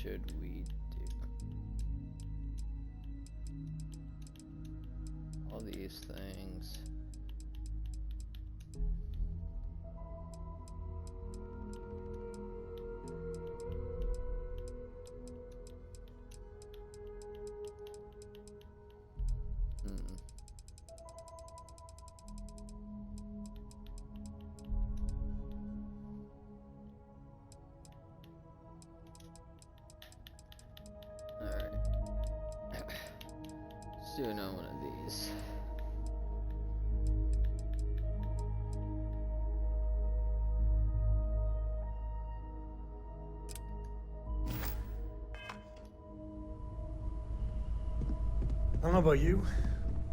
should we do? All these things. Do another one of these. I don't know about you,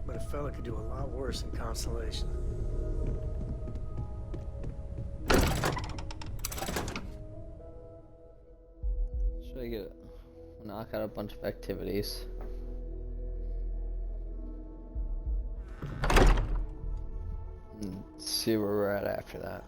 but a fella could do a lot worse in Constellation. Should I knock out a bunch of activities? See where we're at after that.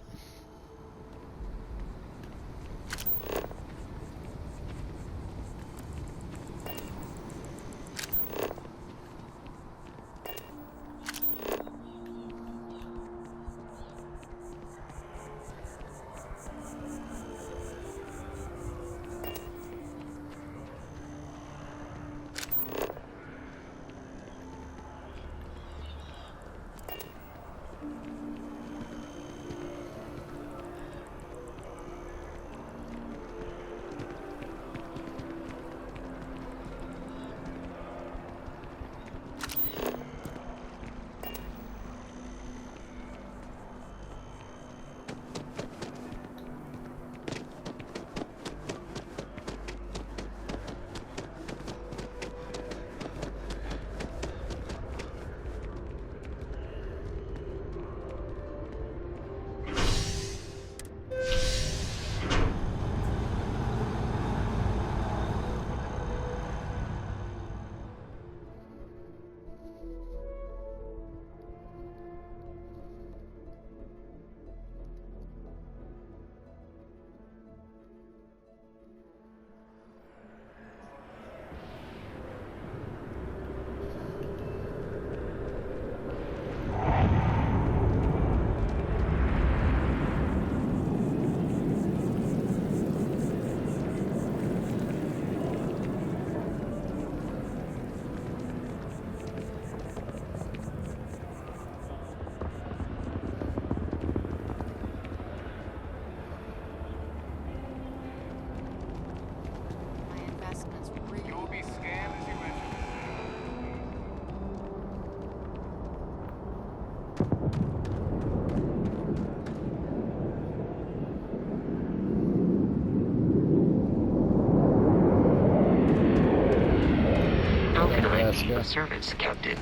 Your service, Captain.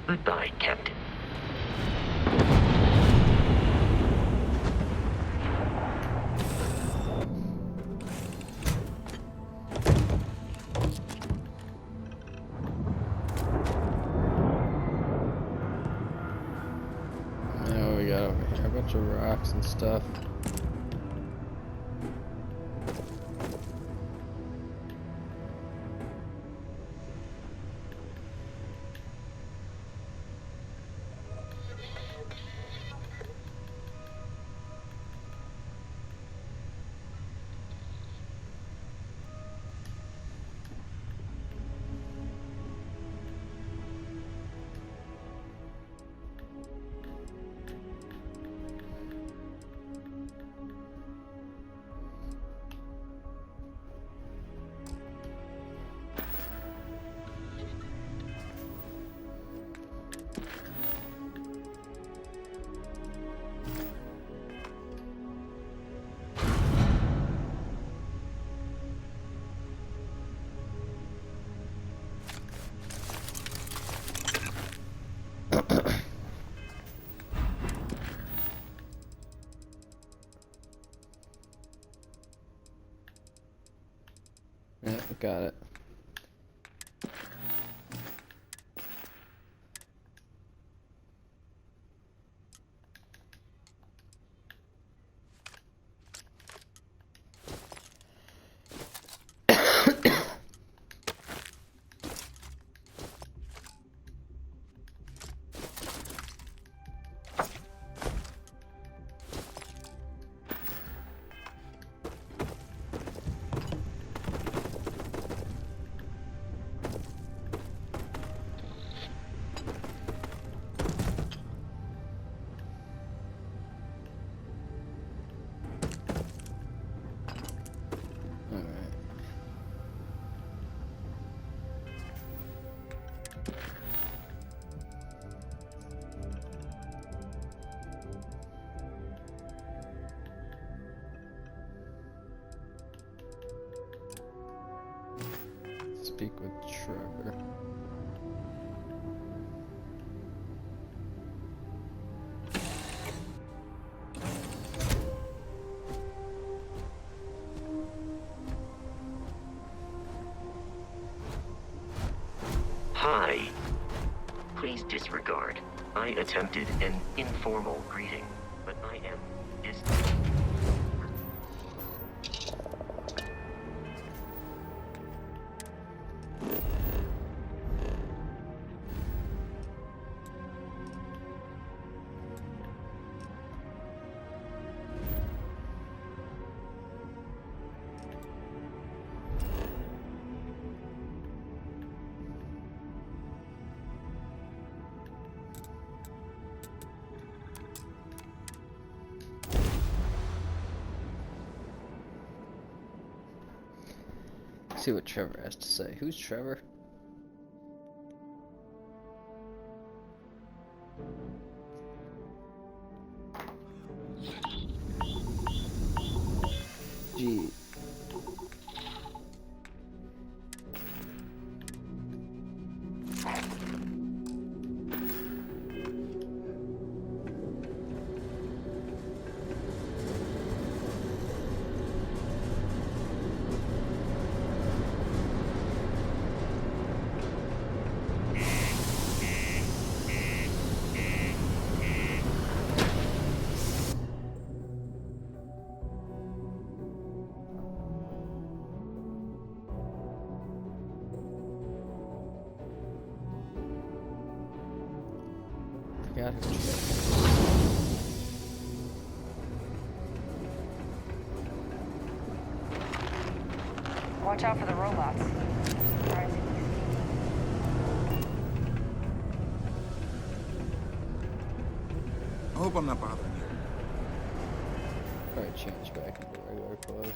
Goodbye, Captain. Now we got over here a bunch of rocks and stuff. Yeah, got it. speak with Trevor. Hi. Please disregard. I attempted an informal greeting, but I am distant. See what Trevor has to say. Who's Trevor? Gee. Got it. Watch out for the robots. Surprisingly. I hope I'm not bothering you. Probably change back into regular clothes.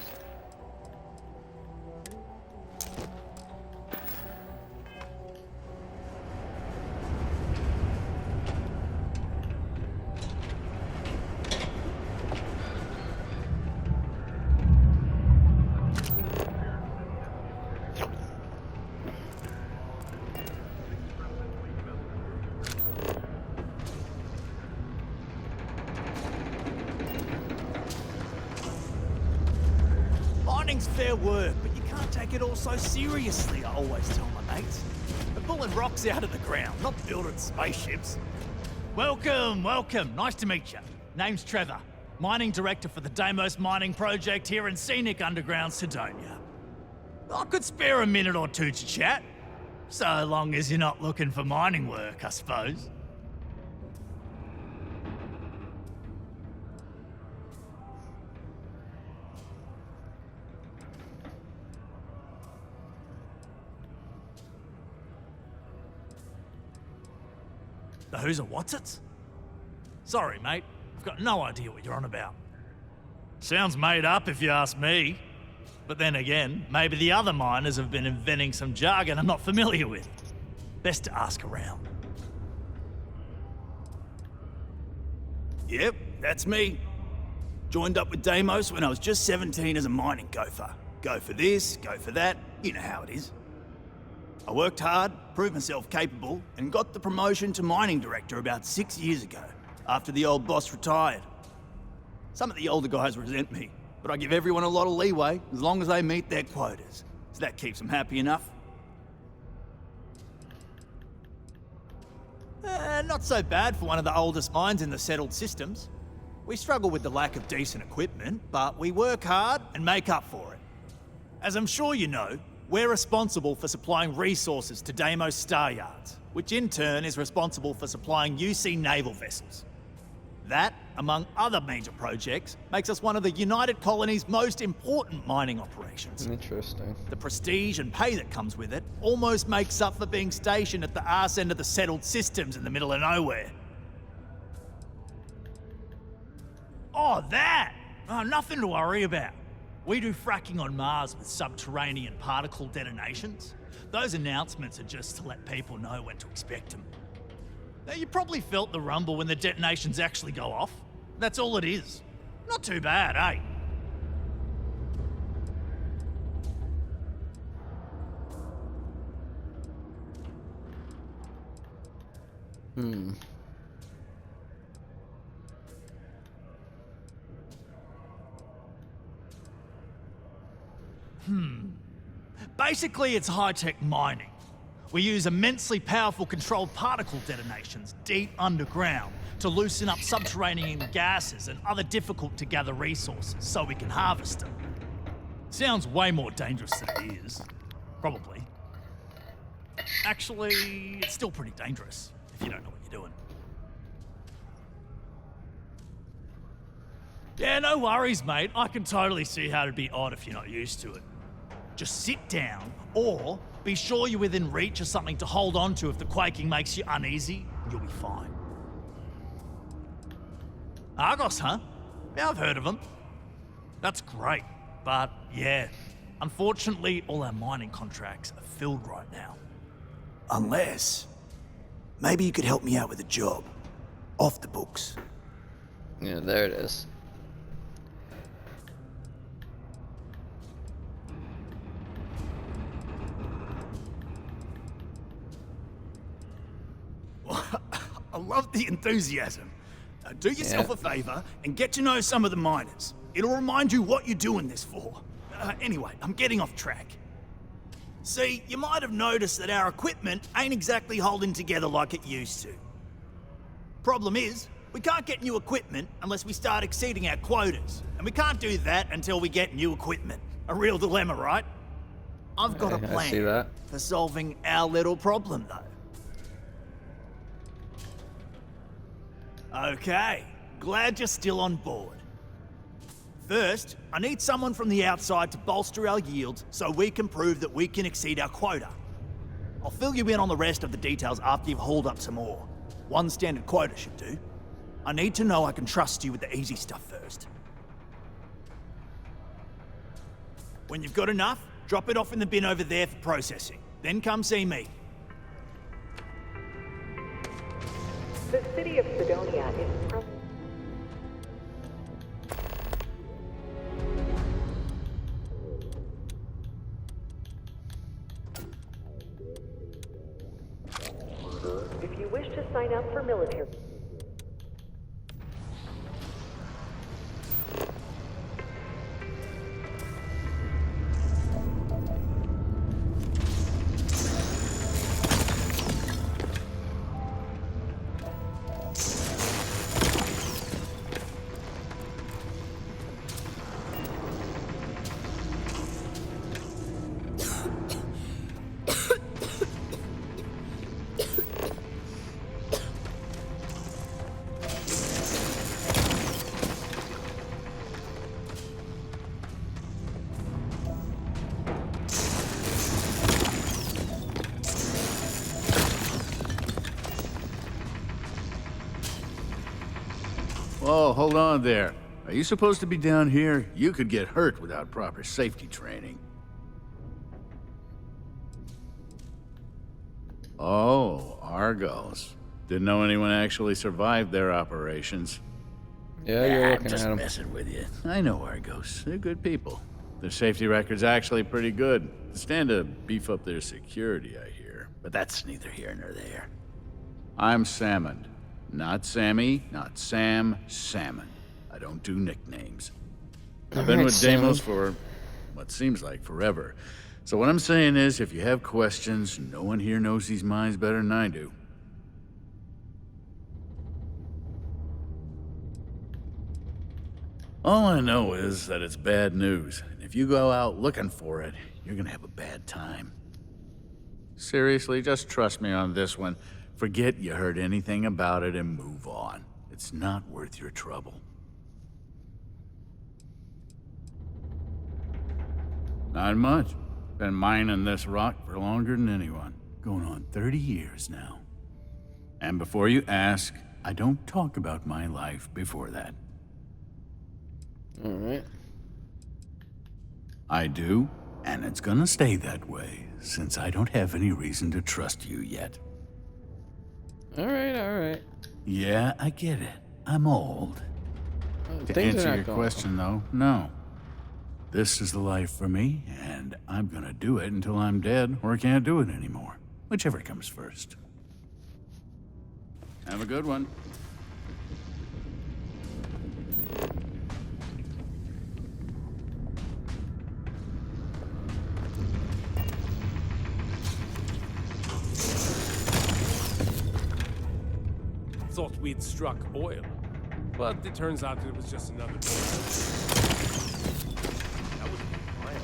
Mining's fair work, but you can't take it all so seriously, I always tell my mates. We're pulling rocks out of the ground, not building spaceships. Welcome, welcome. Nice to meet you. Name's Trevor, mining director for the Deimos mining project here in scenic underground Sidonia. I could spare a minute or two to chat, so long as you're not looking for mining work, I suppose. The who's and what's it? Sorry, mate. I've got no idea what you're on about. Sounds made up if you ask me. But then again, maybe the other miners have been inventing some jargon I'm not familiar with. Best to ask around. Yep, that's me. Joined up with Deimos when I was just 17 as a mining gopher. Go for this, go for that, you know how it is. I worked hard, proved myself capable, and got the promotion to mining director about 6 years ago, after the old boss retired. Some of the older guys resent me, but I give everyone a lot of leeway as long as they meet their quotas. So that keeps them happy enough. Not so bad for one of the oldest mines in the settled systems. We struggle with the lack of decent equipment, but we work hard and make up for it. As I'm sure you know, we're responsible for supplying resources to Deimos Star Yards, which in turn is responsible for supplying UC naval vessels. That, among other major projects, makes us one of the United Colony's most important mining operations. Interesting. The prestige and pay that comes with it almost makes up for being stationed at the arse end of the settled systems in the middle of nowhere. Oh, that! Oh, nothing to worry about. We do fracking on Mars with subterranean particle detonations. Those announcements are just to let people know when to expect them. Now, you probably felt the rumble when the detonations actually go off. That's all it is. Not too bad, eh? Hmm. Basically, it's high-tech mining. We use immensely powerful controlled particle detonations deep underground to loosen up subterranean gases and other difficult-to-gather resources so we can harvest them. Sounds way more dangerous than it is. Probably. Actually, it's still pretty dangerous if you don't know what you're doing. Yeah, no worries, mate. I can totally see how it'd be odd if you're not used to it. Just sit down, or be sure you're within reach of something to hold on to if the quaking makes you uneasy, and you'll be fine. Argos, huh? Yeah, I've heard of them. That's great, but yeah, unfortunately, all our mining contracts are filled right now. Unless, maybe you could help me out with a job. Off the books. Yeah, there it is. I love the enthusiasm. Do yourself a favor and get to know some of the miners. It'll remind you what you're doing this for. Anyway, I'm getting off track. See, you might have noticed that our equipment ain't exactly holding together like it used to. Problem is, we can't get new equipment unless we start exceeding our quotas. And we can't do that until we get new equipment. A real dilemma, right? I've got a I see plan that. for solving our little problem, though. Okay, glad you're still on board. First, I need someone from the outside to bolster our yields so we can prove that we can exceed our quota. I'll fill you in on the rest of the details after you've hauled up some more. One standard quota should do. I need to know I can trust you with the easy stuff first. When you've got enough, drop it off in the bin over there for processing. Then come see me. The city of Sidonia is If you wish to sign up for military... Whoa, hold on there. Are you supposed to be down here? You could get hurt without proper safety training. Oh, Argos. Didn't know anyone actually survived their operations. Yeah, you're looking I'm just at him. messing with you. I know Argos. They're good people. Their safety record's actually pretty good. They stand to beef up their security, I hear. But that's neither here nor there. I'm Salmon. Not Sammy, not Sam, Salmon. I don't do nicknames. I've been with Deimos for what seems like forever. So what I'm saying is, if you have questions, no one here knows these mines better than I do. All I know is that it's bad news. And if you go out looking for it, you're gonna have a bad time. Seriously, just trust me on this one. Forget you heard anything about it and move on. It's not worth your trouble. Not much. Been mining this rock for longer than anyone. Going on 30 years now. And before you ask, I don't talk about my life before that. Alright. I do, and it's gonna stay that way, since I don't have any reason to trust you yet. Alright, alright. Yeah, I get it. I'm old. To Things are answer not your going question, though, no. This is the life for me, and I'm gonna do it until I'm dead or can't do it anymore. Whichever comes first. Have a good one. Thought we'd struck oil, but it turns out it was just another boat. That was wild.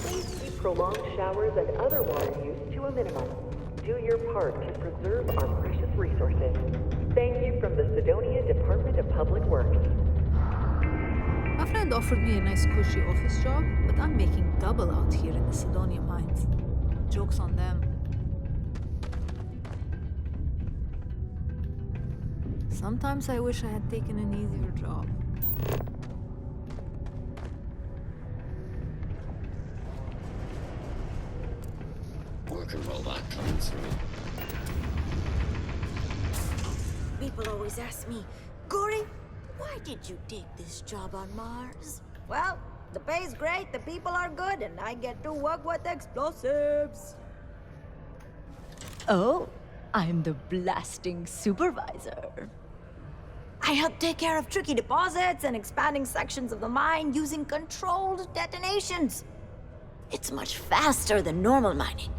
Please keep prolonged showers and other water use to a minimum. Do your part to preserve our precious resources. Thank you from the Sidonia Department of Public Works. My friend offered me a nice cushy office job, but I'm making double out here in the Sidonia mines. Joke's on them. Sometimes I wish I had taken an easier job. Worker robot coming through. People always ask me, Gory, why did you take this job on Mars? Well, the pay's great, the people are good, and I get to work with explosives. Oh, I'm the blasting supervisor. I help take care of tricky deposits and expanding sections of the mine using controlled detonations. It's much faster than normal mining,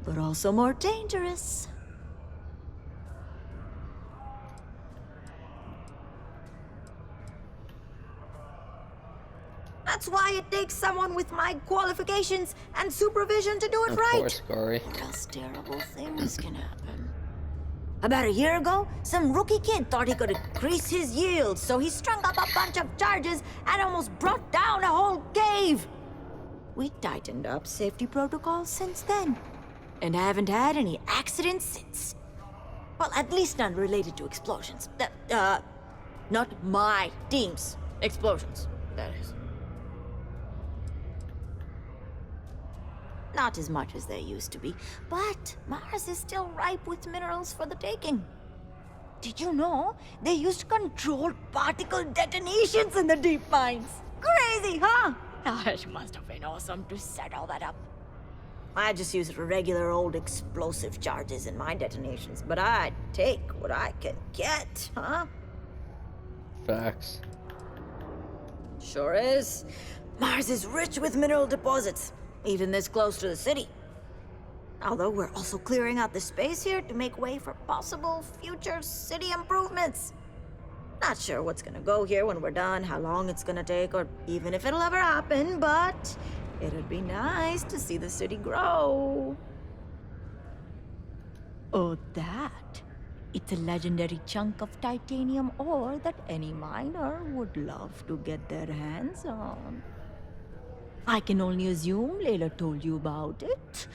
but also more dangerous. That's why it takes someone with my qualifications and supervision to do it right. Of course, Gory. Or else terrible things can happen. About a year ago, some rookie kid thought he could increase his yield, so he strung up a bunch of charges and almost brought down a whole cave. We tightened up safety protocols since then, and haven't had any accidents since. Well, at least none related to explosions. Not my team's explosions, that is. Not as much as they used to be, but Mars is still ripe with minerals for the taking. Did you know they used controlled particle detonations in the deep mines? Crazy, huh? It must have been awesome to set all that up. I just use regular old explosive charges in my detonations, but I take what I can get, huh? Facts. Sure is. Mars is rich with mineral deposits, even this close to the city. Although we're also clearing out the space here to make way for possible future city improvements. Not sure what's gonna go here when we're done, how long it's gonna take, or even if it'll ever happen, but it'd be nice to see the city grow. Oh, that? It's a legendary chunk of titanium ore that any miner would love to get their hands on. I can only assume Layla told you about it.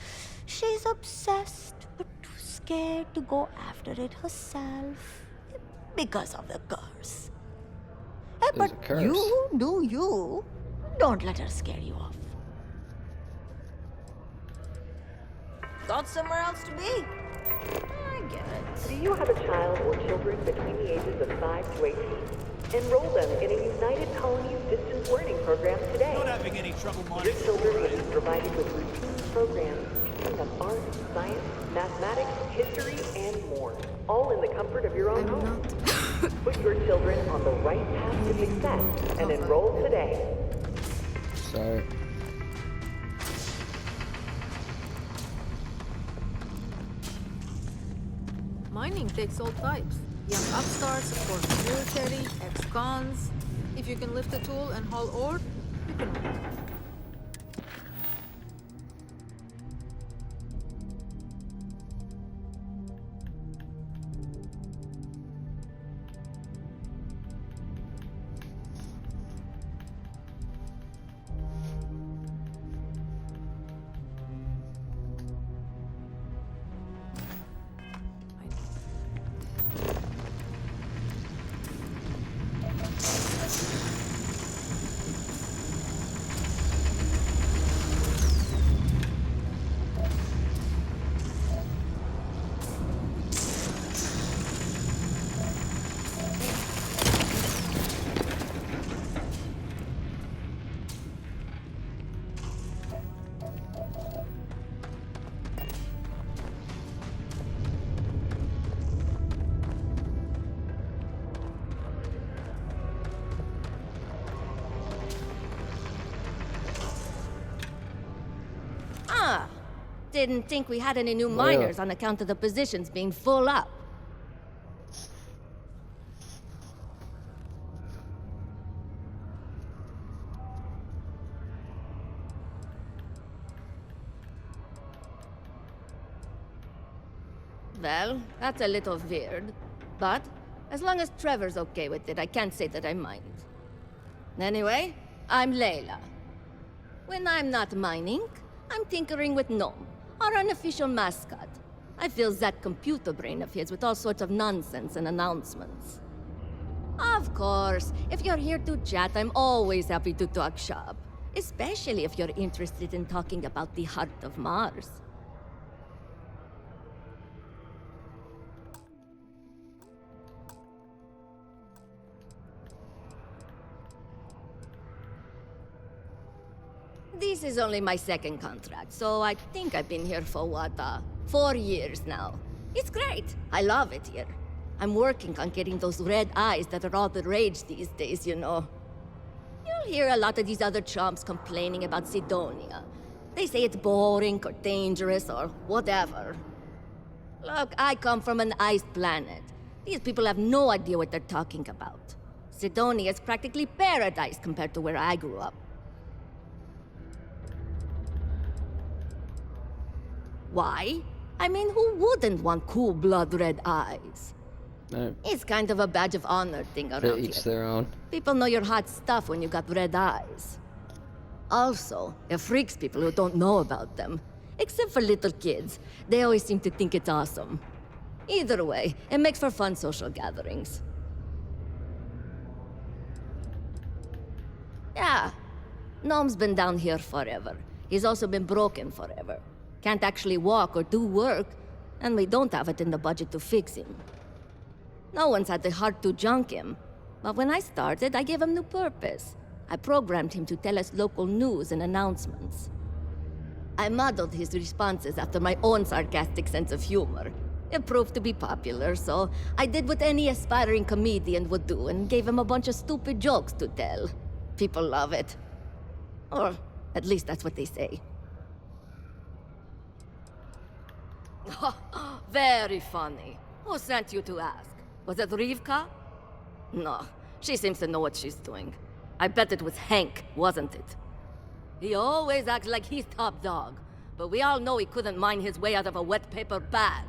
She's obsessed, but too scared to go after it herself. Because of the curse. There's But a curse. you do you. Don't let her scare you off. Got somewhere else to be? I get it. Do you have a child or children between the ages of 5 to 18? Enroll them in a United Colonies distance learning program today. Not having any trouble Your minding. children will be provided with routine programs teaching them art, science, mathematics, history, and more, all in the comfort of your own I'm home. not. Put your children on the right path to success and enroll today. Sorry. Mining takes all types. Young upstarts, former military, ex-cons. If you can lift a tool and haul ore, you can mine. didn't think we had any new Yeah. miners on account of the positions being full up. Well, that's a little weird. But as long as Trevor's okay with it, I can't say that I mind. Anyway, I'm Layla. When I'm not mining, I'm tinkering with Gnome, our unofficial mascot. I fill that computer brain of his with all sorts of nonsense and announcements. Of course, if you're here to chat, I'm always happy to talk shop. Especially if you're interested in talking about the heart of Mars. This is only my second contract, so I think I've been here for 4 years now. It's great. I love it here. I'm working on getting those red eyes that are all the rage these days, you know. You'll hear a lot of these other chumps complaining about Sidonia. They say it's boring or dangerous or whatever. Look, I come from an ice planet. These people have no idea what they're talking about. Sidonia is practically paradise compared to where I grew up. Why? I mean, who wouldn't want cool blood red eyes? It's kind of a badge of honor thing around To each here. their own. People know you're hot stuff when you got red eyes. Also, it freaks people who don't know about them. Except for little kids. They always seem to think it's awesome. Either way, it makes for fun social gatherings. Yeah. Gnome's been down here forever. He's also been broken forever. Can't actually walk or do work, and we don't have it in the budget to fix him. No one's had the heart to junk him. But when I started, I gave him new purpose. I programmed him to tell us local news and announcements. I modeled his responses after my own sarcastic sense of humor. It proved to be popular, so I did what any aspiring comedian would do and gave him a bunch of stupid jokes to tell. People love it. Or at least that's what they say. Very funny. Who sent you to ask? Was it Rivka? No, she seems to know what she's doing. I bet it was Hank, wasn't it? He always acts like he's top dog, but we all know he couldn't mine his way out of a wet paper bag.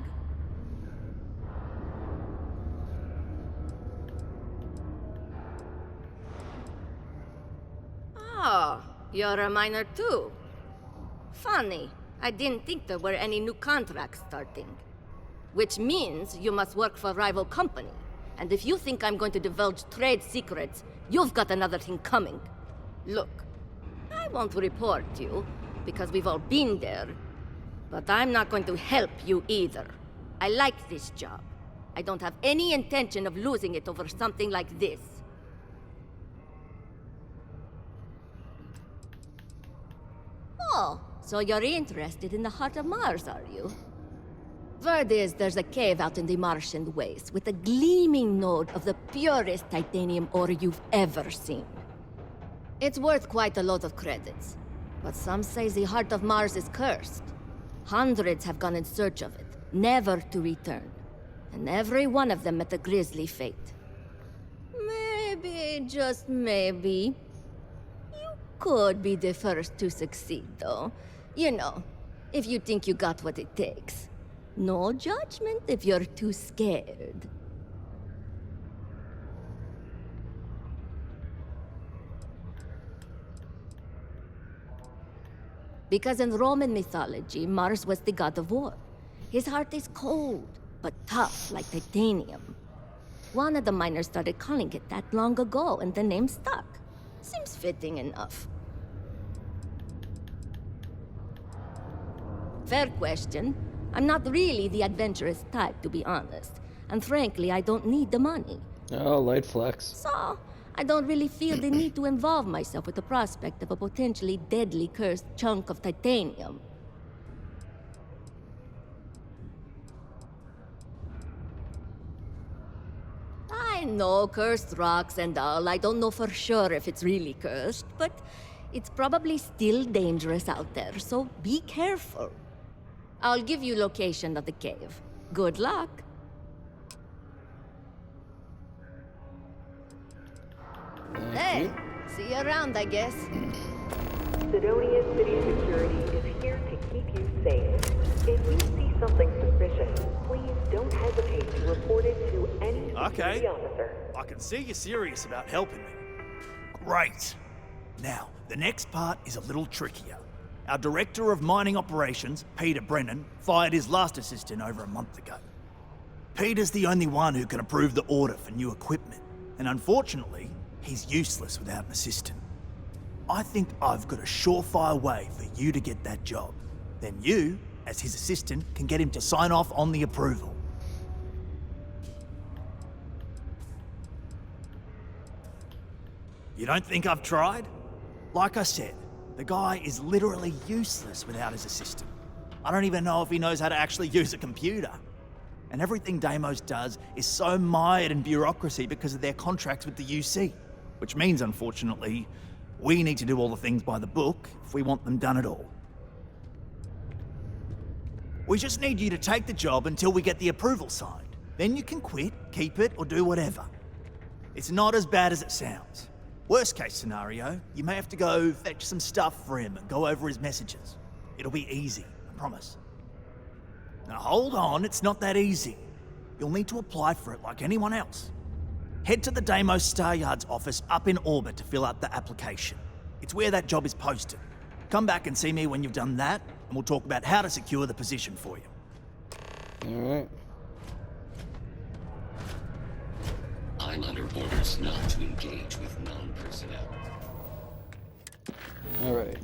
Oh, you're a miner too. Funny. I didn't think there were any new contracts starting. Which means you must work for a rival company. And if you think I'm going to divulge trade secrets, you've got another thing coming. Look, I won't report you, because we've all been there. But I'm not going to help you either. I like this job. I don't have any intention of losing it over something like this. Oh. So you're interested in the heart of Mars, are you? Word is there's a cave out in the Martian waste with a gleaming node of the purest titanium ore you've ever seen. It's worth quite a lot of credits, but some say the heart of Mars is cursed. Hundreds have gone in search of it, never to return. And every one of them met a grisly fate. Maybe, just maybe, you could be the first to succeed, though. You know, if you think you got what it takes. No judgment if you're too scared. Because in Roman mythology, Mars was the god of war. His heart is cold, but tough like titanium. One of the miners started calling it that long ago, and the name stuck. Seems fitting enough. Fair question. I'm not really the adventurous type, to be honest. And frankly, I don't need the money. Oh, light flex. So, I don't really feel the need to involve myself with the prospect of a potentially deadly cursed chunk of titanium. I know cursed rocks and all. I don't know for sure if it's really cursed, but it's probably still dangerous out there, so be careful. I'll give you location of the cave. Good luck. Hey, see you around, I guess. Sidonia City Security is here to keep you safe. If you see something suspicious, please don't hesitate to report it to any security officer. I can see you're serious about helping me. Great. Now, the next part is a little trickier. Our Director of Mining Operations, Peter Brennan, fired his last assistant over a month ago. Peter's the only one who can approve the order for new equipment, and unfortunately, he's useless without an assistant. I think I've got a surefire way for you to get that job. Then you, as his assistant, can get him to sign off on the approval. You don't think I've tried? Like I said, the guy is literally useless without his assistant. I don't even know if he knows how to actually use a computer. And everything Deimos does is so mired in bureaucracy because of their contracts with the UC. Which means, unfortunately, we need to do all the things by the book if we want them done at all. We just need you to take the job until we get the approval signed. Then you can quit, keep it, or do whatever. It's not as bad as it sounds. Worst case scenario, you may have to go fetch some stuff for him and go over his messages. It'll be easy, I promise. Now hold on, it's not that easy. You'll need to apply for it like anyone else. Head to the Deimos Star Yard's office up in orbit to fill out the application. It's where that job is posted. Come back and see me when you've done that, and we'll talk about how to secure the position for you. Alright. I'm under orders not to engage with non-personnel. Alright.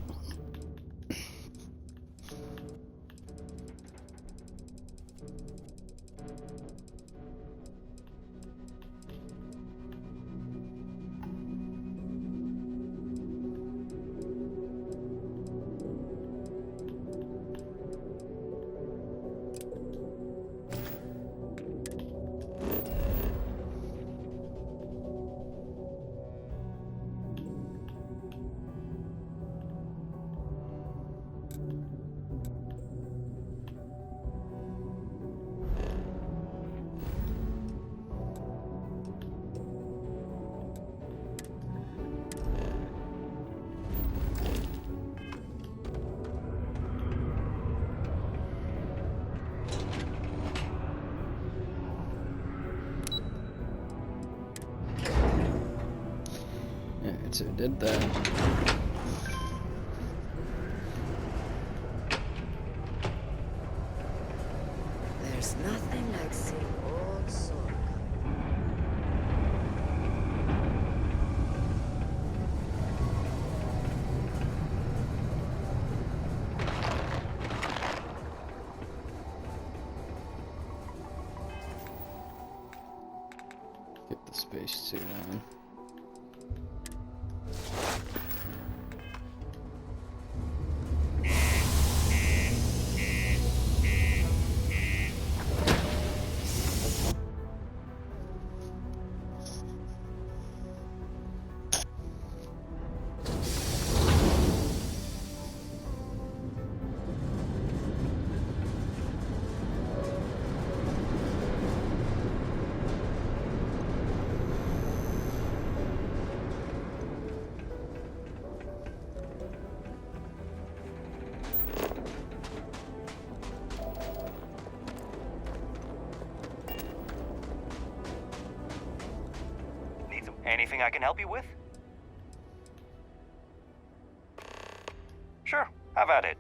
Alright, so we did that. There's nothing like seeing old sorghum. Get the spacesuit on. Anything I can help you with? Sure, have at it.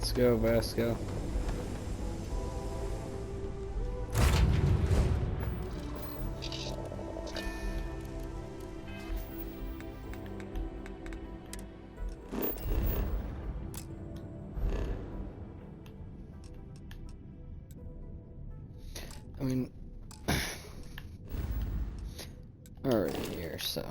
Let's go, Vasco. I mean, already here, so.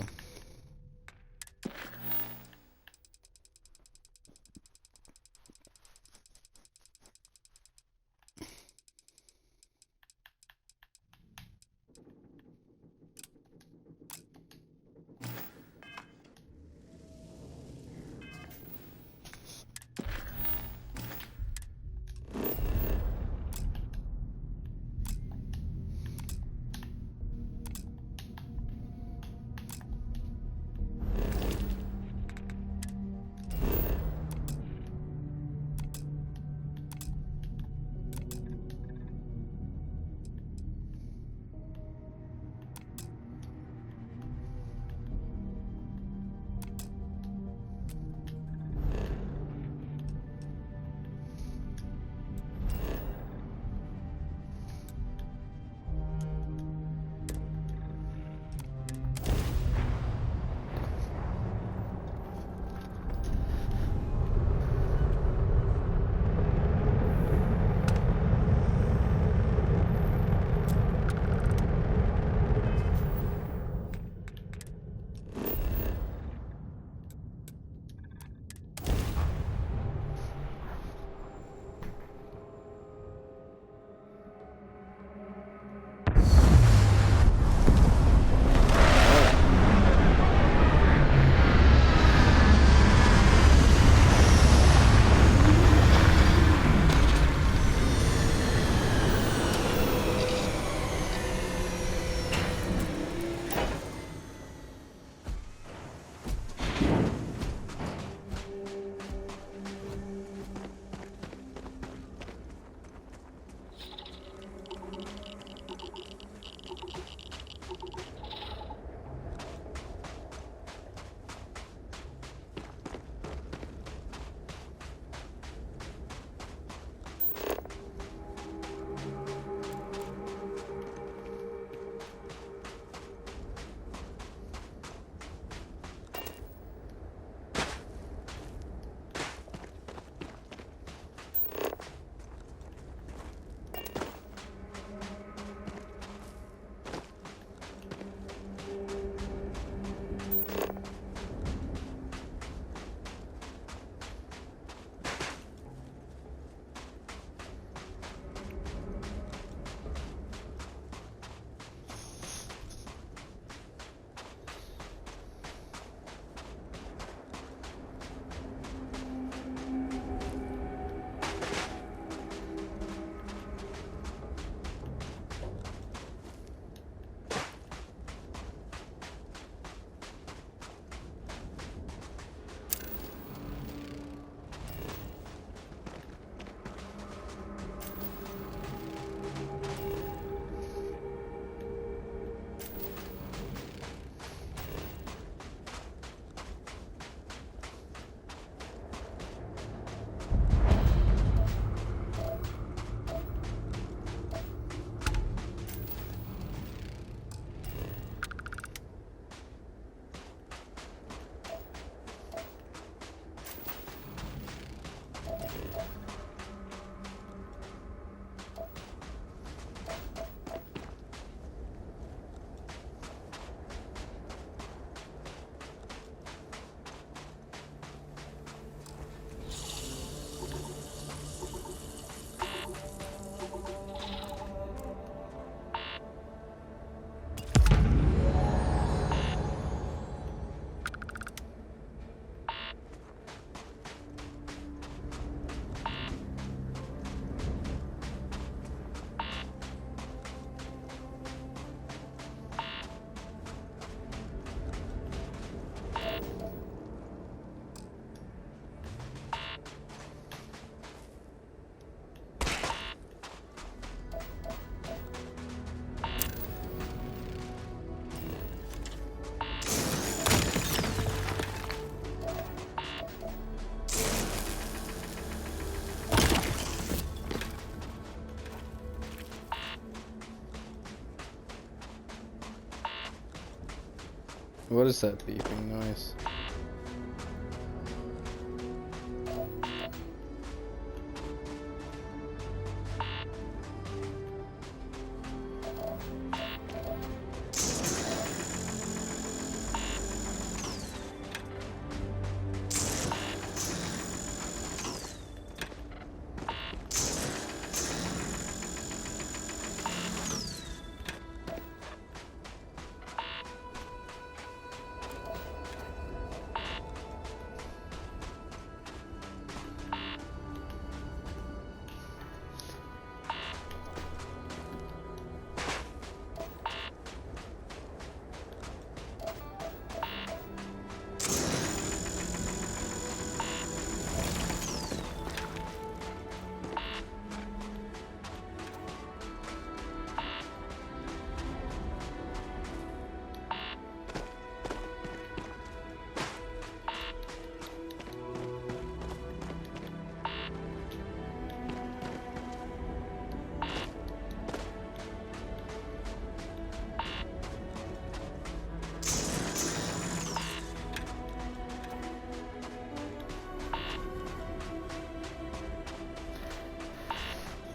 What is that beeping noise?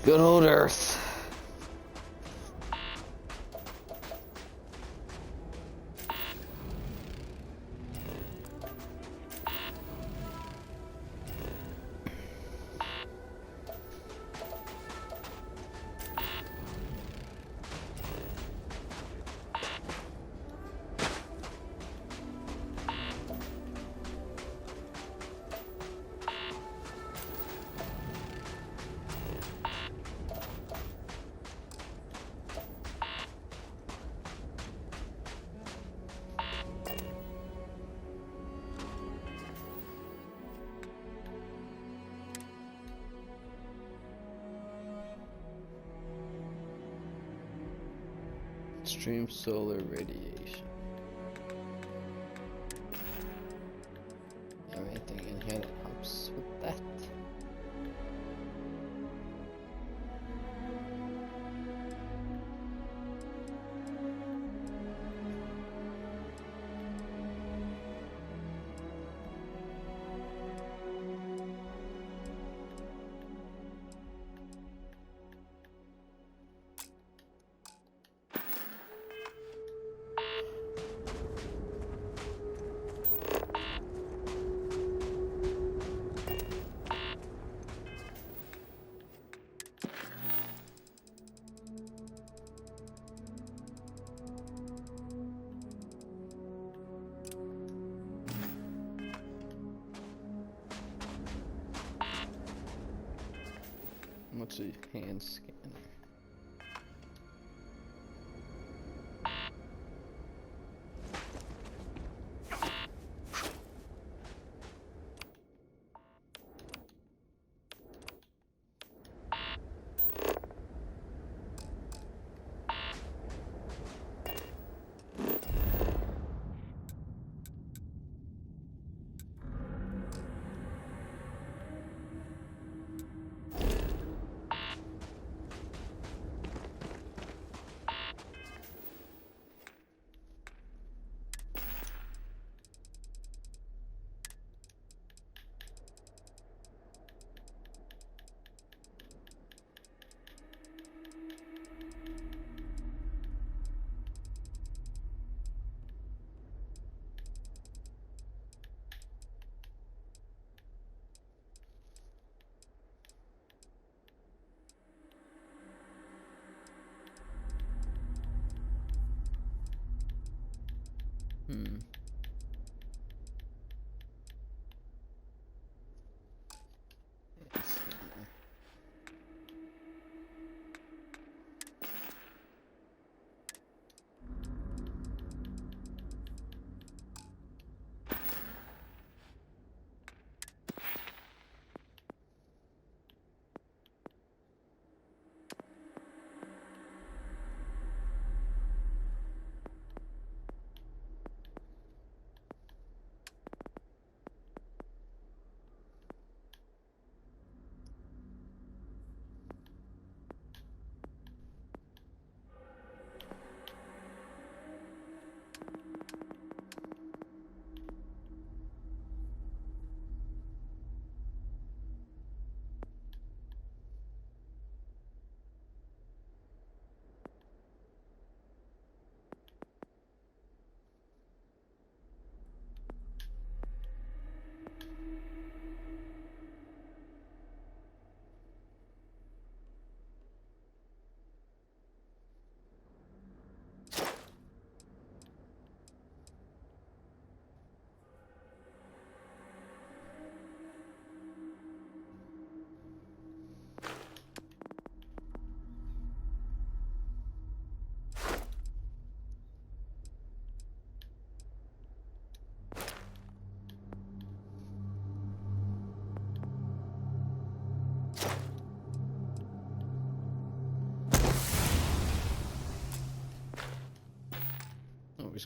Good old Earth. Extreme solar radiation. Anything in here that helps with that? What's a hand scanner?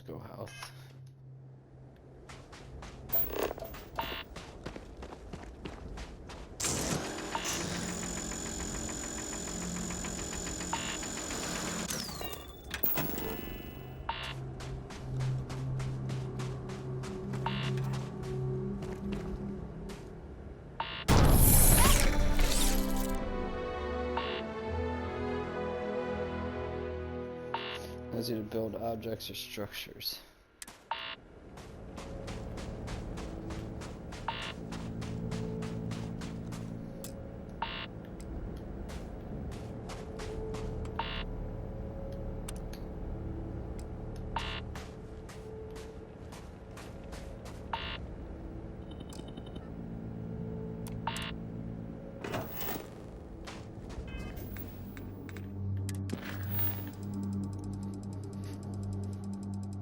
just go health. Allows you to build objects or structures.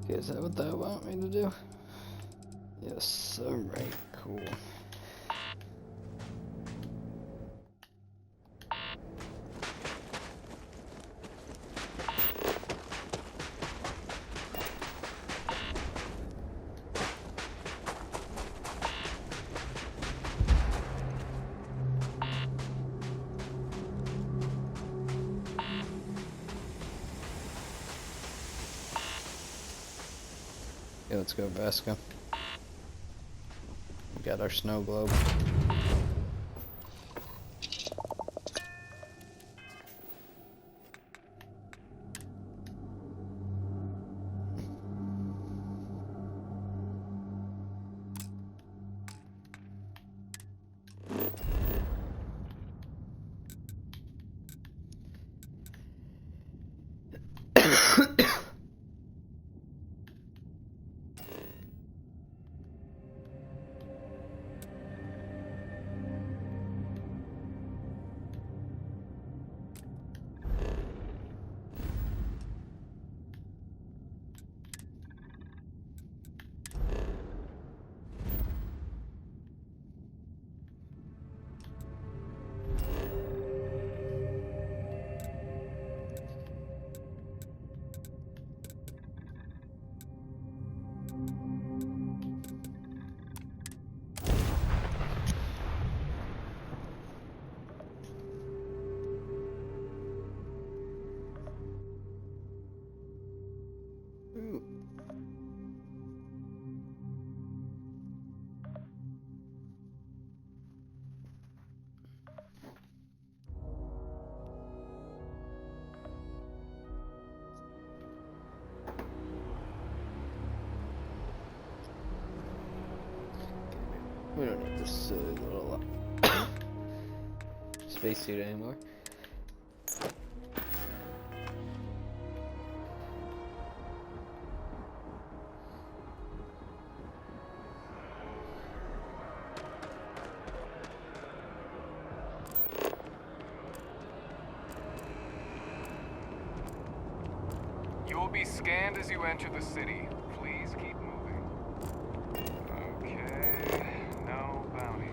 Is that what they want me to do? Yes, alright, cool. Yeah, let's go, Vasco. We got our snow globe. Ooh. We don't need this silly little spacesuit anymore. You will be scanned as you enter the city. Please keep moving. Okay, no bounty.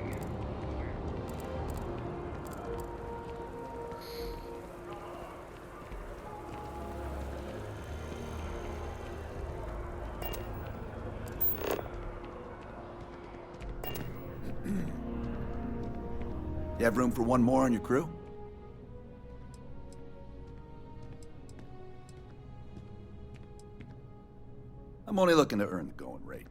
You have room for one more on your crew? I'm only looking to earn the going rate.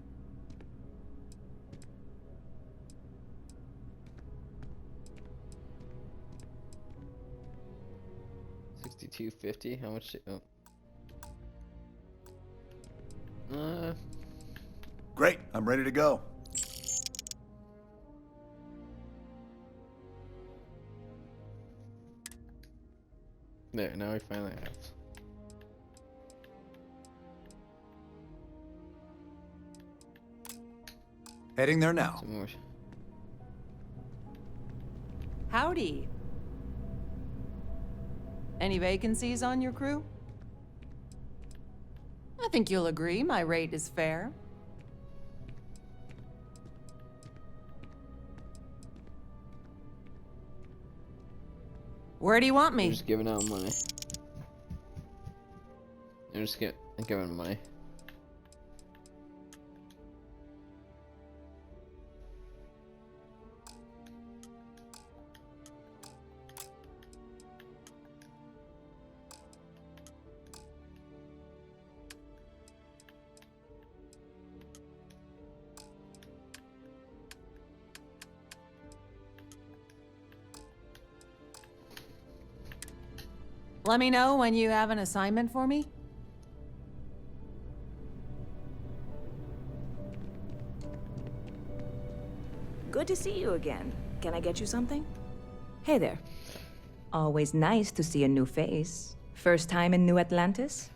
$62.50. How much? Great, I'm ready to go. There, now we finally have. Heading there now. Some more. Howdy. Any vacancies on your crew? I think you'll agree my rate is fair. Where do you want me? They're just giving out money. They're just giving money. Let me know when you have an assignment for me. Good to see you again. Can I get you something? Hey there. Always nice to see a new face. First time in New Atlantis?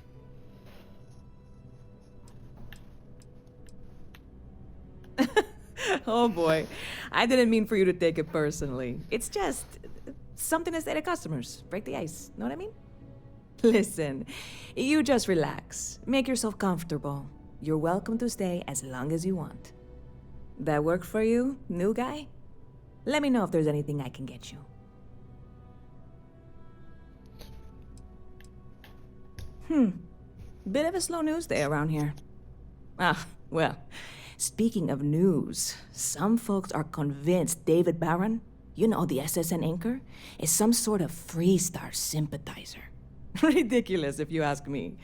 Oh boy. I didn't mean for you to take it personally. It's just something to say to customers. Break the ice. Know what I mean? Listen, you just relax. Make yourself comfortable. You're welcome to stay as long as you want. That work for you, new guy? Let me know if there's anything I can get you. Bit of a slow news day around here. Ah, well, speaking of news, some folks are convinced David Barron, you know, the SSN anchor, is some sort of Freestar sympathizer. Ridiculous, if you ask me.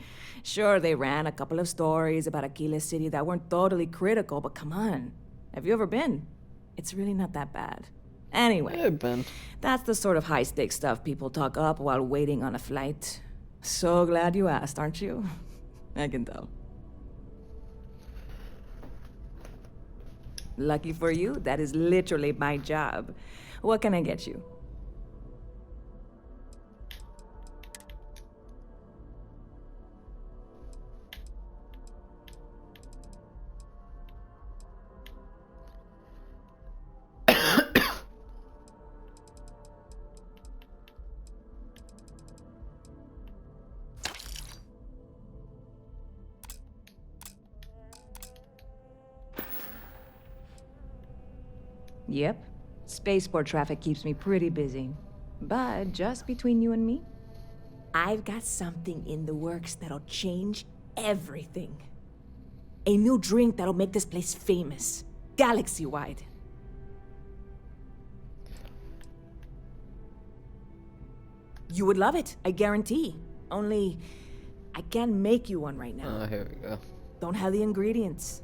Sure, they ran a couple of stories about Aquila City that weren't totally critical, but come on. Have you ever been? It's really not that bad. Anyway, I've been. That's the sort of high-stakes stuff people talk up while waiting on a flight. So glad you asked, aren't you? I can tell. Lucky for you, that is literally my job. What can I get you? Yep. Spaceport traffic keeps me pretty busy. But just between you and me, I've got something in the works that'll change everything. A new drink that'll make this place famous, galaxy-wide. You would love it, I guarantee. Only, I can't make you one right now. Oh, here we go. Don't have the ingredients.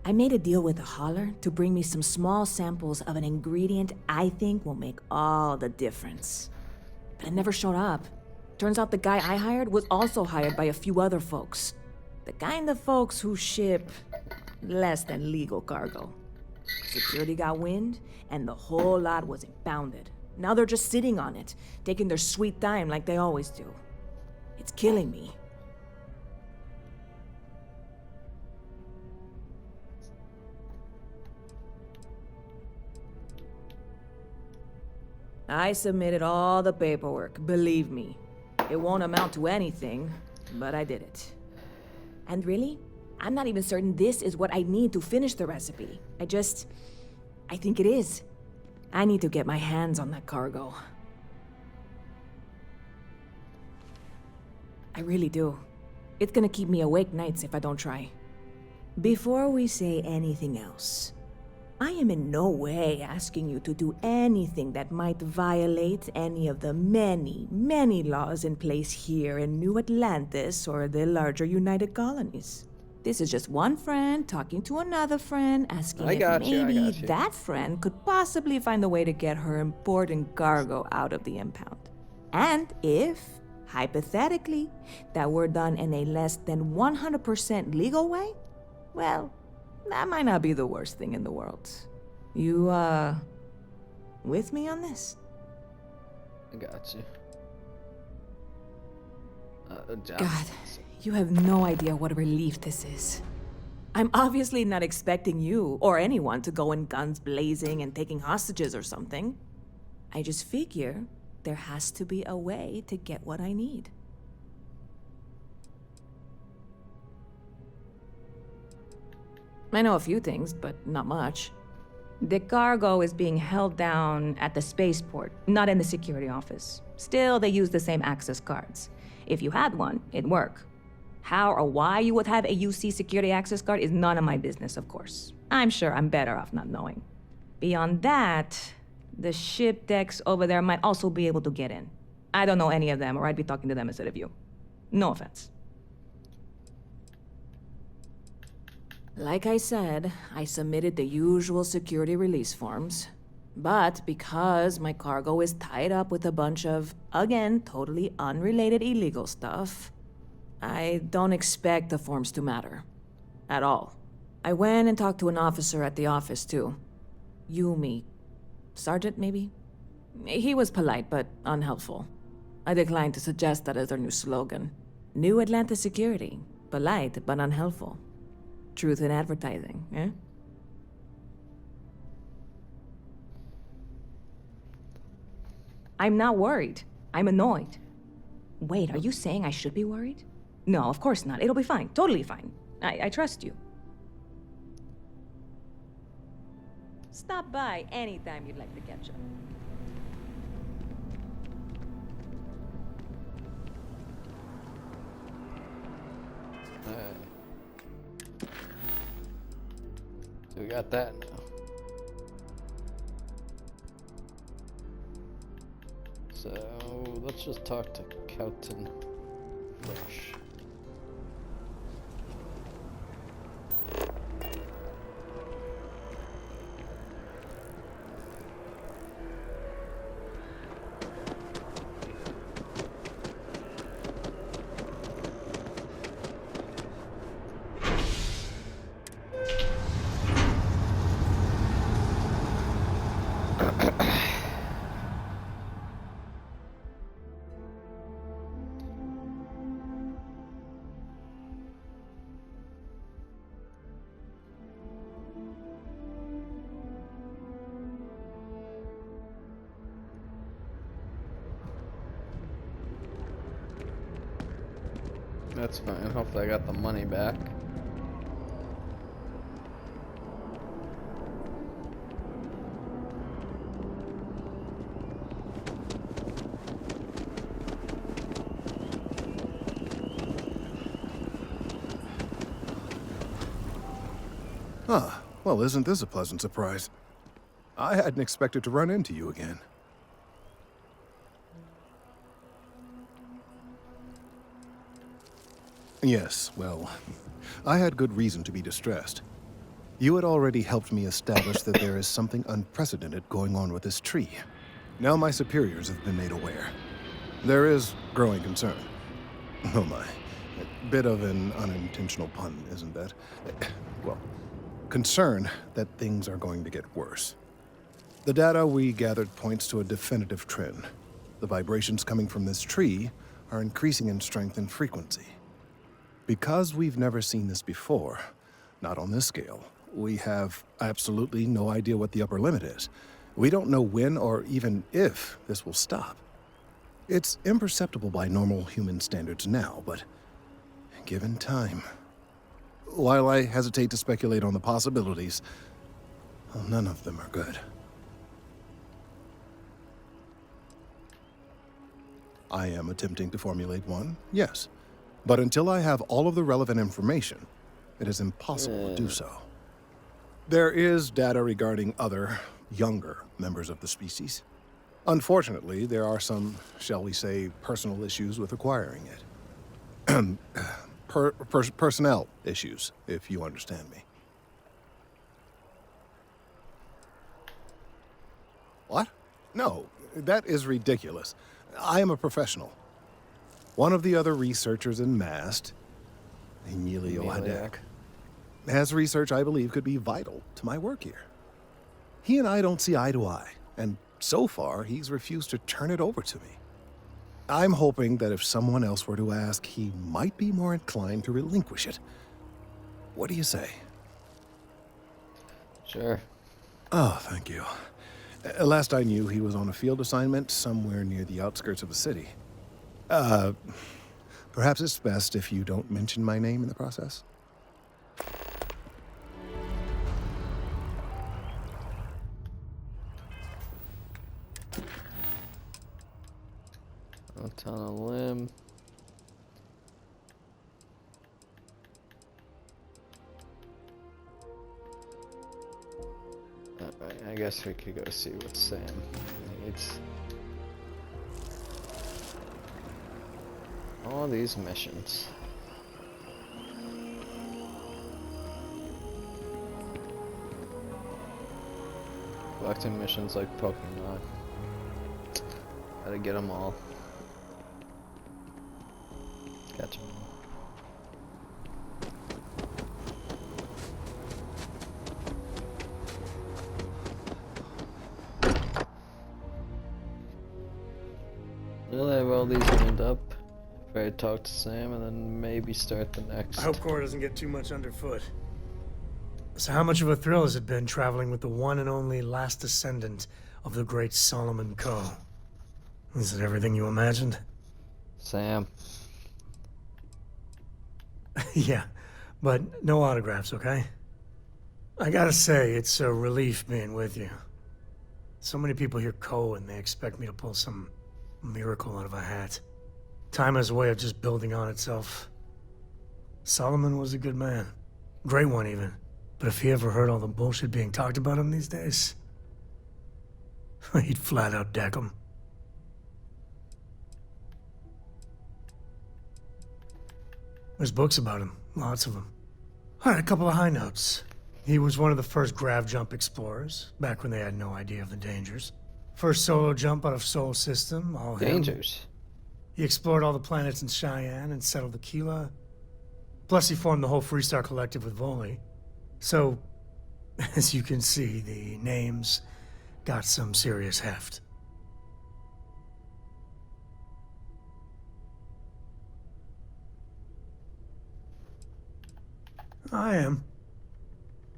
I made a deal with a hauler to bring me some small samples of an ingredient I think will make all the difference. But it never showed up. Turns out the guy I hired was also hired by a few other folks. The kind of folks who ship less than legal cargo. Security got wind, and the whole lot was impounded. Now they're just sitting on it, taking their sweet time like they always do. It's killing me. I submitted all the paperwork, believe me. It won't amount to anything, but I did it. And really, I'm not even certain this is what I need to finish the recipe. I think it is. I need to get my hands on that cargo. I really do. It's gonna keep me awake nights if I don't try. Before we say anything else, I am in no way asking you to do anything that might violate any of the many, many laws in place here in New Atlantis or the larger United Colonies. This is just one friend talking to another friend, asking if maybe that friend could possibly find a way to get her important cargo out of the impound. And if, hypothetically, that were done in a less than 100% legal way, well, that might not be the worst thing in the world. You, with me on this? I got you. God, you have no idea what a relief this is. I'm obviously not expecting you or anyone to go in guns blazing and taking hostages or something. I just figure there has to be a way to get what I need. I know a few things, but not much. The cargo is being held down at the spaceport, not in the security office. Still, they use the same access cards. If you had one, it'd work. How or why you would have a UC security access card is none of my business, of course. I'm sure I'm better off not knowing. Beyond that, the ship decks over there might also be able to get in. I don't know any of them, or I'd be talking to them instead of you. No offense. Like I said, I submitted the usual security release forms. But because my cargo is tied up with a bunch of, again, totally unrelated illegal stuff, I don't expect the forms to matter. At all. I went and talked to an officer at the office, too. Yumi. Sergeant, maybe? He was polite, but unhelpful. I declined to suggest that as their new slogan. New Atlanta Security. Polite, but unhelpful. Truth in advertising, eh? I'm not worried. I'm annoyed. Wait, are you saying I should be worried? No, of course not. It'll be fine. Totally fine. I trust you. Stop by anytime you'd like to catch up. So we got that now. So let's just talk to Cowton Rush. That's fine. Hopefully I got the money back. Ah, well, isn't this a pleasant surprise? I hadn't expected to run into you again. Yes, well, I had good reason to be distressed. You had already helped me establish that there is something unprecedented going on with this tree. Now my superiors have been made aware. There is growing concern. Oh my. A bit of an unintentional pun, isn't that? Well, concern that things are going to get worse. The data we gathered points to a definitive trend. The vibrations coming from this tree are increasing in strength and frequency. Because we've never seen this before, not on this scale, we have absolutely no idea what the upper limit is. We don't know when or even if this will stop. It's imperceptible by normal human standards now, but given time... While I hesitate to speculate on the possibilities, well, none of them are good. I am attempting to formulate one, yes. But until I have all of the relevant information, it is impossible to do so. There is data regarding other, younger members of the species. Unfortunately, there are some, shall we say, personal issues with acquiring it. Personnel issues, if you understand me. What? No, that is ridiculous. I am a professional. One of the other researchers in MAST, Emilio Hadek, has research I believe could be vital to my work here. He and I don't see eye to eye, and so far he's refused to turn it over to me. I'm hoping that if someone else were to ask, he might be more inclined to relinquish it. What do you say? Sure. Oh, thank you. Last I knew, he was on a field assignment somewhere near the outskirts of the city. Perhaps it's best if you don't mention my name in the process? Out on a limb. Alright, I guess we could go see what Sam needs. All these missions. Collecting missions like Pokemon. Gotta get them all. Catch 'em all. Well, I have all these lined up. If I talk to Sam and then maybe start the next. I hope Cora doesn't get too much underfoot. So how much of a thrill has it been traveling with the one and only last descendant of the great Solomon Coe? Is it everything you imagined? Sam. Yeah, but no autographs, okay? I gotta say, it's a relief being with you. So many people hear Coe and they expect me to pull some miracle out of a hat. Time has a way of just building on itself. Solomon was a good man. Great one, even. But if he ever heard all the bullshit being talked about him these days, he'd flat out deck him. There's books about him, lots of them. All right, a couple of high notes. He was one of the first grav jump explorers, back when they had no idea of the dangers. First solo jump out of Sol System, all him. Dangers. He explored all the planets in Cheyenne and settled Aquila. Plus, he formed the whole Freestar Collective with Voli. So, as you can see, the names got some serious heft. I am.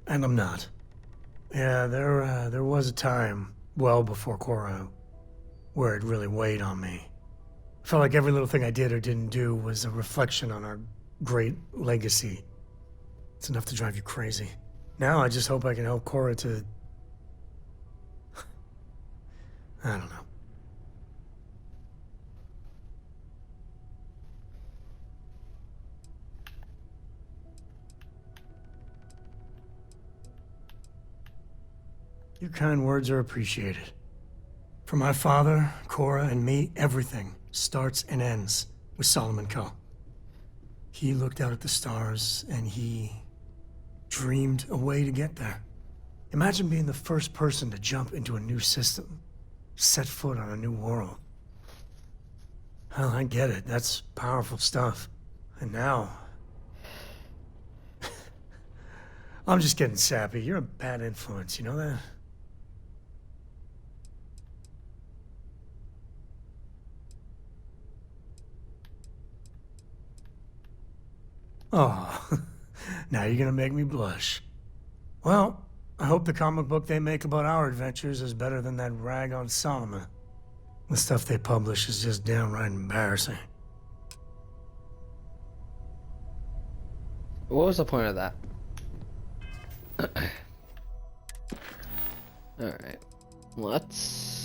And I'm not. Yeah, there was a time, well before Cora, where it really weighed on me. I felt like every little thing I did or didn't do was a reflection on our great legacy. It's enough to drive you crazy. Now I just hope I can help Cora to... I don't know. Your kind words are appreciated. For my father, Cora, and me, everything starts and ends with Solomon Coe. He looked out at the stars, and he dreamed a way to get there. Imagine being the first person to jump into a new system, set foot on a new world. Hell, I get it. That's powerful stuff. And now... I'm just getting sappy. You're a bad influence, you know that? Oh, now you're gonna make me blush. Well, I hope the comic book they make about our adventures is better than that rag on Solomon. The stuff they publish is just downright embarrassing. What was the point of that? Alright. Let's...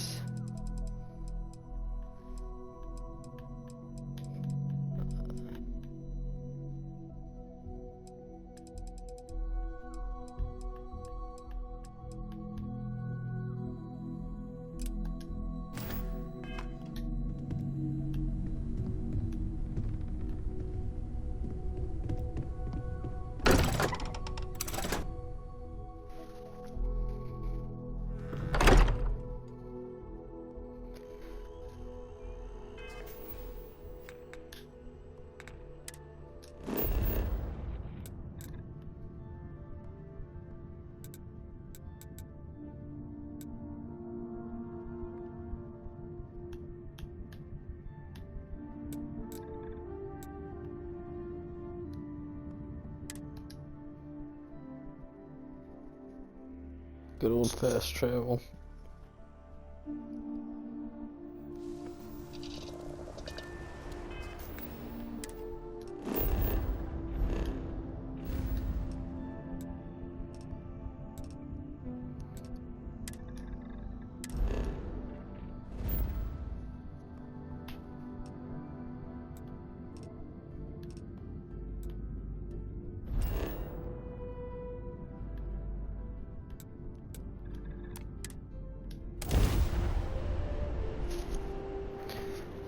Good old fast travel.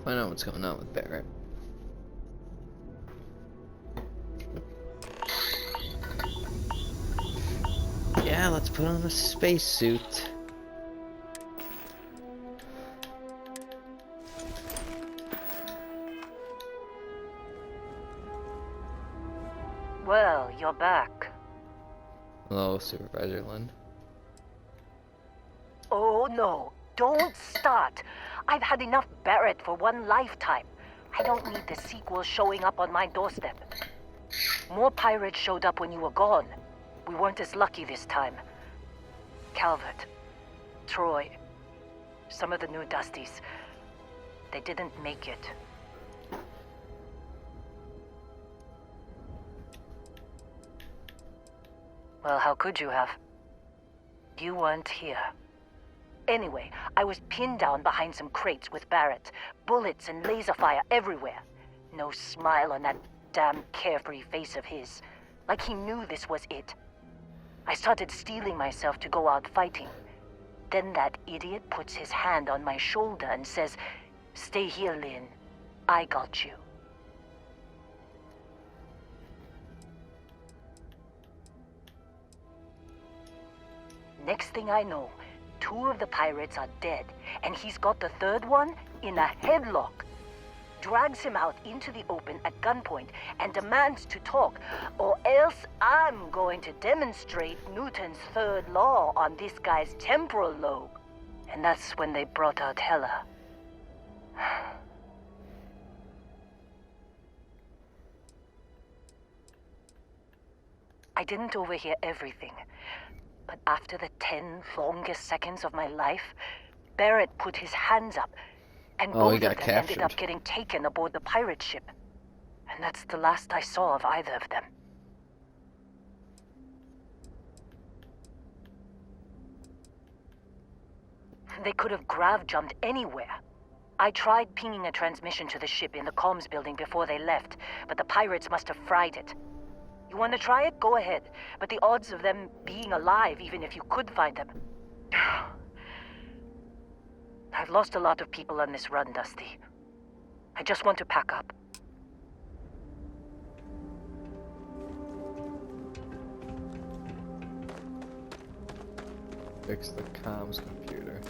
Find out what's going on with Barrett. Yeah, let's put on a spacesuit. Well, you're back. Hello, Supervisor Lynn. Oh no, don't start. I've had enough Barrett for one lifetime. I don't need the sequel showing up on my doorstep. More pirates showed up when you were gone. We weren't as lucky this time. Calvert, Troy, some of the new Dusties, they didn't make it. Well, how could you have? You weren't here. Anyway, I was pinned down behind some crates with Barrett. Bullets and laser fire everywhere. No smile on that damn carefree face of his. Like he knew this was it. I started steeling myself to go out fighting. Then that idiot puts his hand on my shoulder and says, "Stay here, Lynn. I got you." Next thing I know, 2 of the pirates are dead, and he's got the 3rd one in a headlock. Drags him out into the open at gunpoint and demands to talk, or else I'm going to demonstrate Newton's 3rd law on this guy's temporal lobe. And that's when they brought out Hela. I didn't overhear everything. But after the 10 longest seconds of my life, Barrett put his hands up, and both of them ended up getting taken aboard the pirate ship. And that's the last I saw of either of them. They could have grav-jumped anywhere. I tried pinging a transmission to the ship in the comms building before they left, but the pirates must have fried it. You want to try it? Go ahead. But the odds of them being alive, even if you could find them... I've lost a lot of people on this run, Dusty. I just want to pack up. Fix the comms computer.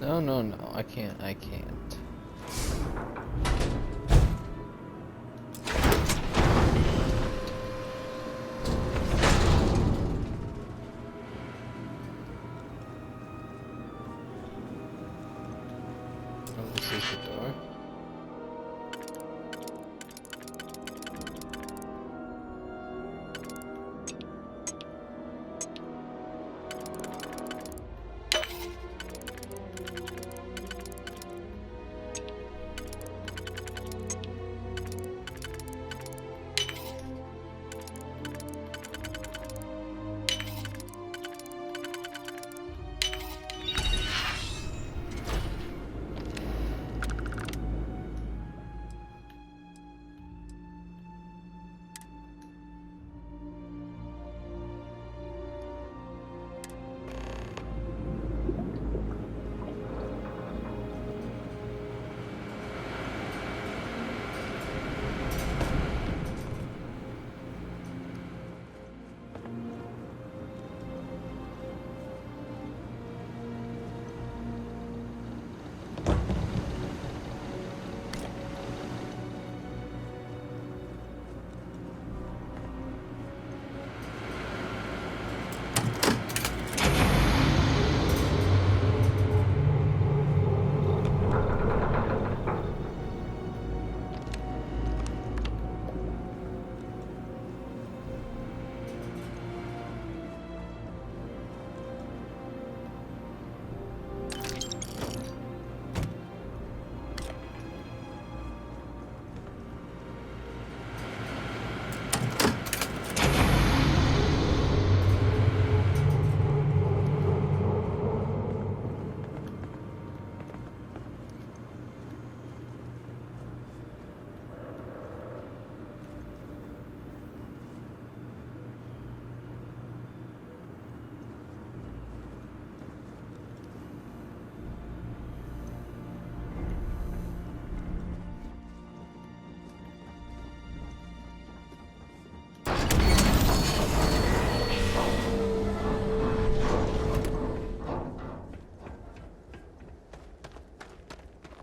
No, I can't. Oh, this is the door.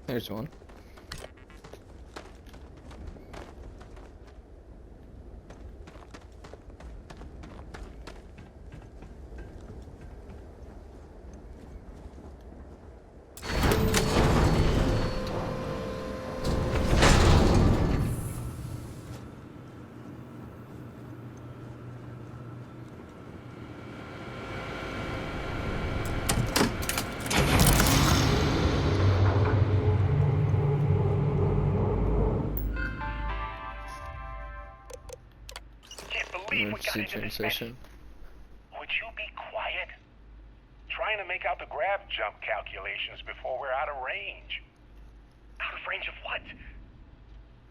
There's one. Emergency transition. Would you be quiet? Trying to make out the grav jump calculations before we're out of range. Out of range of what?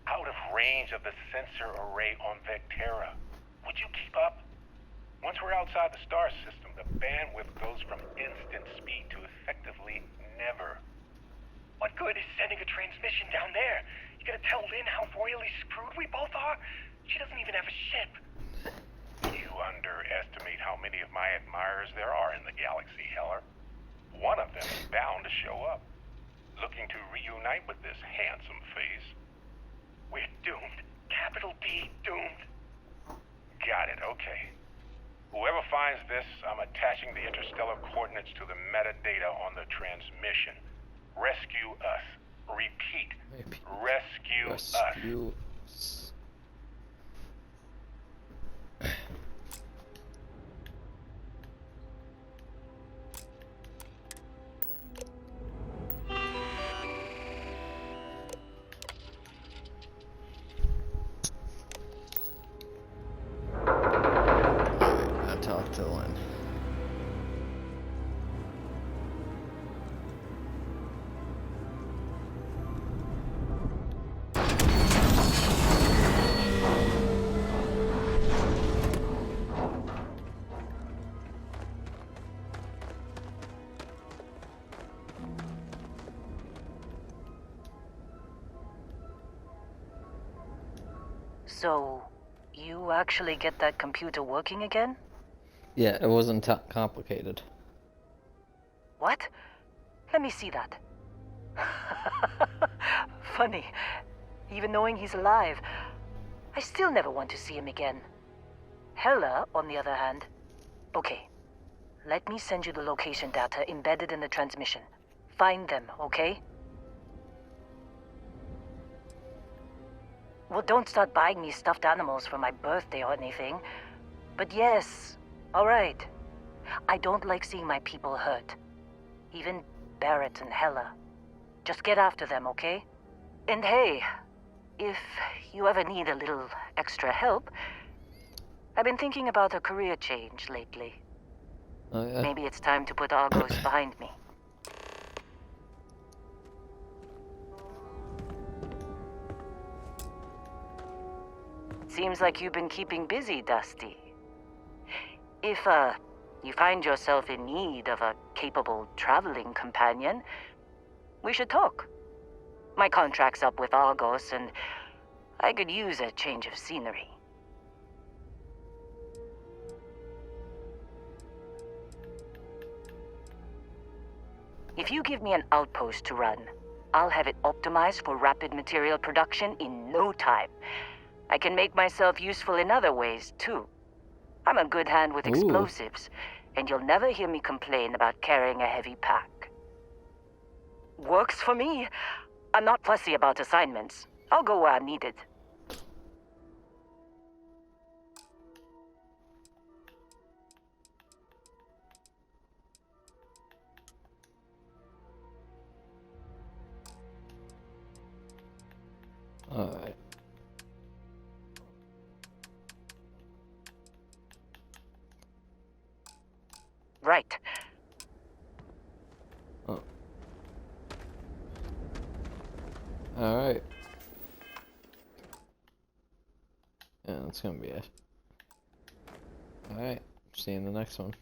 Out of range of the sensor array on Vectera. Would you keep up? Once we're outside the star system, the bandwidth goes from instant speed to effectively never. What good is sending a transmission down there? You gonna tell Lynn how royally screwed we both are? She doesn't even have a ship. You underestimate how many of my admirers there are in the galaxy, Heller. One of them is bound to show up, looking to reunite with this handsome face. We're doomed. Capital D, doomed. Got it, okay. Whoever finds this, I'm attaching the interstellar coordinates to the metadata on the transmission. Rescue us. Repeat. Rescue us. I talked to Lynn. So, you actually get that computer working again? Yeah, it wasn't complicated. What? Let me see that. Funny. Even knowing he's alive, I still never want to see him again. Hella, on the other hand. Okay. Let me send you the location data embedded in the transmission. Find them, okay? Well, don't start buying me stuffed animals for my birthday or anything. But yes, all right. I don't like seeing my people hurt. Even Barrett and Hella. Just get after them, okay? And hey, if you ever need a little extra help, I've been thinking about a career change lately. Oh, yeah. Maybe it's time to put Argos behind me. Seems like you've been keeping busy, Dusty. If, you find yourself in need of a capable traveling companion, we should talk. My contract's up with Argos, and I could use a change of scenery. If you give me an outpost to run, I'll have it optimized for rapid material production in no time. I can make myself useful in other ways, too. I'm a good hand with explosives, and you'll never hear me complain about carrying a heavy pack. Works for me. I'm not fussy about assignments. I'll go where I'm needed. Alright. Right. Oh. Alright. Yeah, that's gonna be it. Alright. See you in the next one.